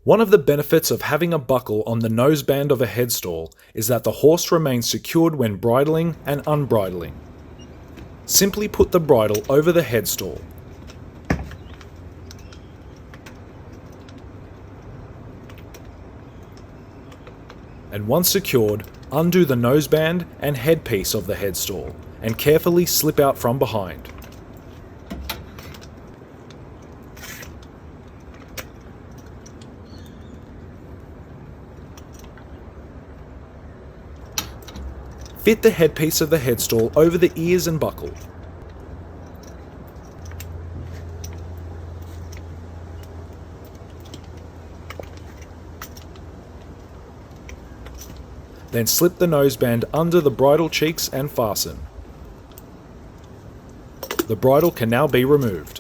One of the benefits of having a buckle on the noseband of a headstall is that the horse remains secured when bridling and unbridling. Simply put the bridle over the headstall. And once secured, undo the noseband and headpiece of the headstall and carefully slip out from behind. Fit the headpiece of the headstall over the ears and buckle. Then slip the noseband under the bridle cheeks and fasten. The bridle can now be removed.